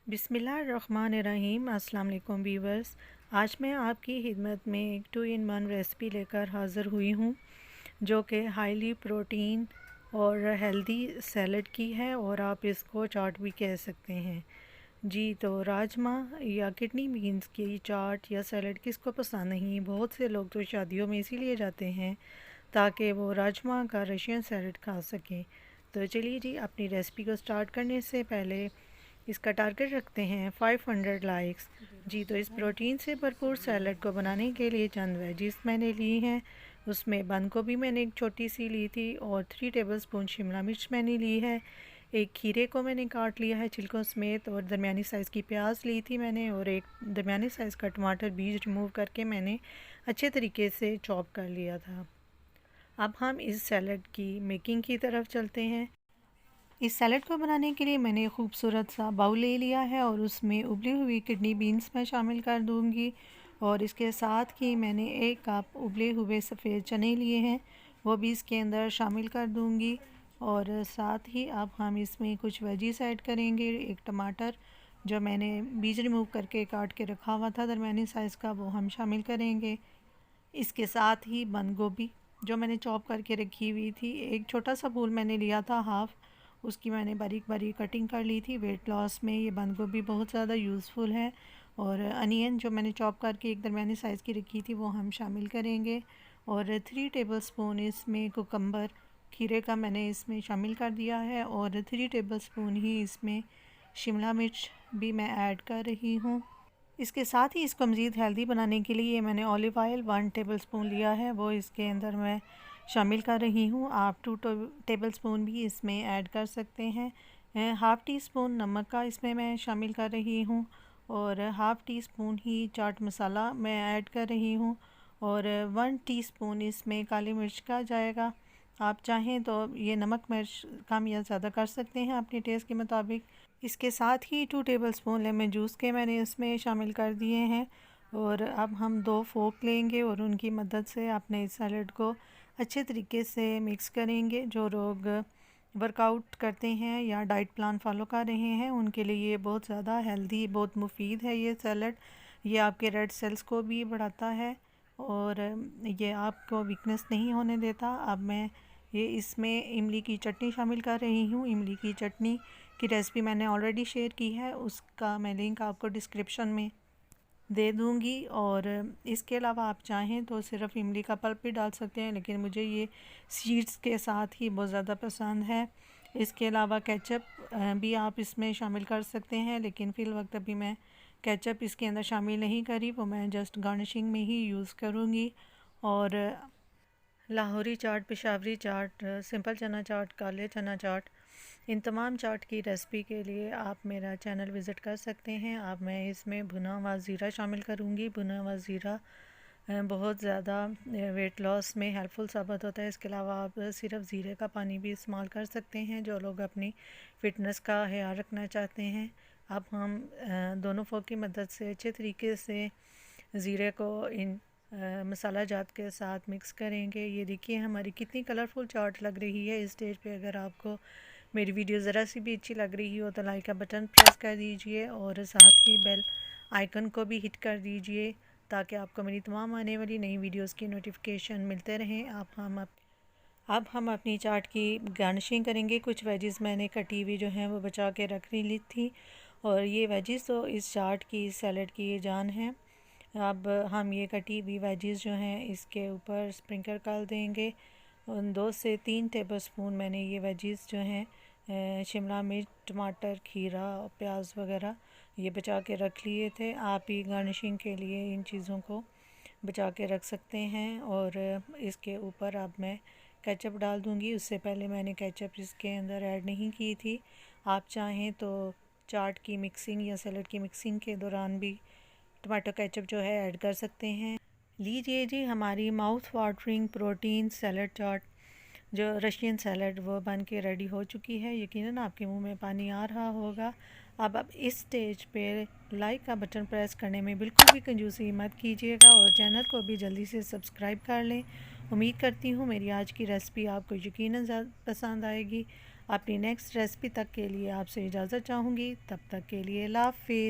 बिस्मिल्लाहिर्रहमानिर्रहीम। अस्सलाम वालेकुम व्यूवर्स। आज मैं आपकी खिदमत में एक 2 in 1 रेसिपी लेकर हाज़िर हुई हूँ जो कि हाईली प्रोटीन और हेल्दी सैलड की है और आप इसको चाट भी कह सकते हैं जी। तो राजमा या किडनी बीन्स की चाट या सैलड किसको पसंद नहीं। बहुत से लोग तो शादियों में इसीलिए जाते हैं ताकि वो राजमा का रशियन सैलड खा सकें। तो चलिए जी, अपनी रेसिपी को स्टार्ट करने से पहले इसका टारगेट रखते हैं 500 लाइक्स जी। तो इस प्रोटीन से भरपूर सैलड को बनाने के लिए चंद वेजिस मैंने ली हैं। उसमें बंद गोभी मैंने एक छोटी सी ली थी और 3 टेबलस्पून शिमला मिर्च मैंने ली है। एक खीरे को मैंने काट लिया है छिलकों समेत और दरमियानी साइज़ की प्याज ली थी मैंने और एक दरमियानी साइज़ का टमाटर बीज रिमूव करके मैंने अच्छे तरीके से चॉप कर लिया था। अब हम इस सैलड की मेकिंग की तरफ चलते हैं। इस सैलड को बनाने के लिए मैंने खूबसूरत सा बाउल ले लिया है और उसमें उबली हुई किडनी बीन्स मैं शामिल कर दूंगी और इसके साथ ही मैंने 1 कप उबले हुए सफ़ेद चने लिए हैं, वो भी इसके अंदर शामिल कर दूंगी। और साथ ही अब हम इसमें कुछ वेजिस ऐड करेंगे। एक टमाटर जो मैंने बीज रिमूव करके काट के रखा हुआ था दरमियानी साइज़ का, वो हम शामिल करेंगे। इसके साथ ही बंद गोभी जो मैंने चॉप करके रखी हुई थी, एक छोटा सा फूल मैंने लिया था हाफ़, उसकी मैंने बारीक बारीक कटिंग कर ली थी। वेट लॉस में ये बंद गोभी बहुत ज़्यादा यूज़फुल है। और अनियन जो मैंने चॉप करके एक दरमियानी साइज़ की रखी थी वो हम शामिल करेंगे। और 3 टेबलस्पून इसमें कुकम्बर खीरे का मैंने इसमें शामिल कर दिया है और 3 टेबलस्पून ही इसमें शिमला मिर्च भी मैं ऐड कर रही हूँ। इसके साथ ही इसको मज़ीद हेल्दी बनाने के लिए मैंने ऑलिव ऑयल 1 टेबलस्पून लिया है, वो इसके अंदर मैं शामिल कर रही हूँ। आप 2 टेबलस्पून भी इसमें ऐड कर सकते हैं। हाफ़ टी स्पून नमक का इसमें मैं शामिल कर रही हूँ और हाफ़ टी स्पून ही चाट मसाला मैं ऐड कर रही हूँ और 1 टीस्पून इसमें काली मिर्च का जाएगा। आप चाहें तो ये नमक मिर्च कम या ज़्यादा कर सकते हैं अपने टेस्ट के मुताबिक। इसके साथ ही 2 टेबलस्पून लेमन जूस के मैंने इसमें शामिल कर दिए हैं। और अब हम 2 फोक लेंगे और उनकी मदद से अपने इस सैलड को अच्छे तरीके से मिक्स करेंगे। जो लोग वर्कआउट करते हैं या डाइट प्लान फॉलो कर रहे हैं उनके लिए ये बहुत ज़्यादा हेल्दी, बहुत मुफीद है ये सैलड। ये आपके रेड सेल्स को भी बढ़ाता है और ये आपको वीकनेस नहीं होने देता। अब मैं ये इसमें इमली की चटनी शामिल कर रही हूँ। इमली की चटनी की रेसिपी मैंने ऑलरेडी शेयर की है, उसका मैं लिंक आपको डिस्क्रिप्शन में दे दूँगी। और इसके अलावा आप चाहें तो सिर्फ़ इमली का पल्प भी डाल सकते हैं, लेकिन मुझे ये सीड्स के साथ ही बहुत ज़्यादा पसंद है। इसके अलावा केचप भी आप इसमें शामिल कर सकते हैं, लेकिन फ़िल वक्त अभी मैं केचप इसके अंदर शामिल नहीं करी, वो मैं जस्ट गार्निशिंग में ही यूज़ करूँगी। और लाहौरी चाट, पेशावरी चाट, सिंपल चना चाट, काले चना चाट, इन तमाम चाट की रेसिपी के लिए आप मेरा चैनल विज़िट कर सकते हैं। अब मैं इसमें भुना हुआ ज़ीरा शामिल करूँगी। भुना हुआ ज़ीरा बहुत ज़्यादा वेट लॉस में हेल्पफुल साबित होता है। इसके अलावा आप सिर्फ ज़ीरे का पानी भी इस्तेमाल कर सकते हैं जो लोग अपनी फ़िटनेस का ख्याल रखना चाहते हैं। अब हम दोनों फोक की मदद से अच्छे तरीके से ज़ीरे को इन मसाला जात के साथ मिक्स करेंगे। ये देखिए हमारी कितनी कलरफुल चाट लग रही है। इस स्टेज पे अगर आपको मेरी वीडियो ज़रा सी भी अच्छी लग रही हो तो लाइक का बटन प्रेस कर दीजिए और साथ ही बेल आइकन को भी हिट कर दीजिए ताकि आपको मेरी तमाम आने वाली नई वीडियोस की नोटिफिकेशन मिलते रहें। अब हम अपनी चाट की गार्निशिंग करेंगे। कुछ वेजिस मैंने कटी हुई जो हैं वो बचा के रख ली थी और ये वेजिस तो इस चाट की, इस सैलड की ये जान है। अब हम ये कटी हुई वेजिस जो हैं इसके ऊपर स्प्रिंकल कर देंगे। 2 से 3 टेबलस्पून मैंने ये वेजिस जो हैं शिमला मिर्च, टमाटर, खीरा, प्याज वगैरह ये बचा के रख लिए थे। आप ही गार्निशिंग के लिए इन चीज़ों को बचा के रख सकते हैं। और इसके ऊपर अब मैं केचप डाल दूँगी। उससे पहले मैंने केचप इसके अंदर ऐड नहीं की थी। आप चाहें तो चाट की मिक्सिंग या सैलड की मिक्सिंग के दौरान भी टमाटो केचप जो है ऐड कर सकते हैं। लीजिए जी, हमारी माउथ वाटरिंग प्रोटीन सैलड चाट जो रशियन सैलड वो बन के रेडी हो चुकी है। यकीनन आपके मुंह में पानी आ रहा होगा। अब इस स्टेज पे लाइक का बटन प्रेस करने में बिल्कुल भी कंजूसी मत कीजिएगा और चैनल को भी जल्दी से सब्सक्राइब कर लें। उम्मीद करती हूँ मेरी आज की रेसिपी आपको यकीनन पसंद आएगी। अपनी नेक्स्ट रेसिपी तक के लिए आपसे इजाज़त चाहूँगी। तब तक के लिए अल्लाह हाफ़िज़।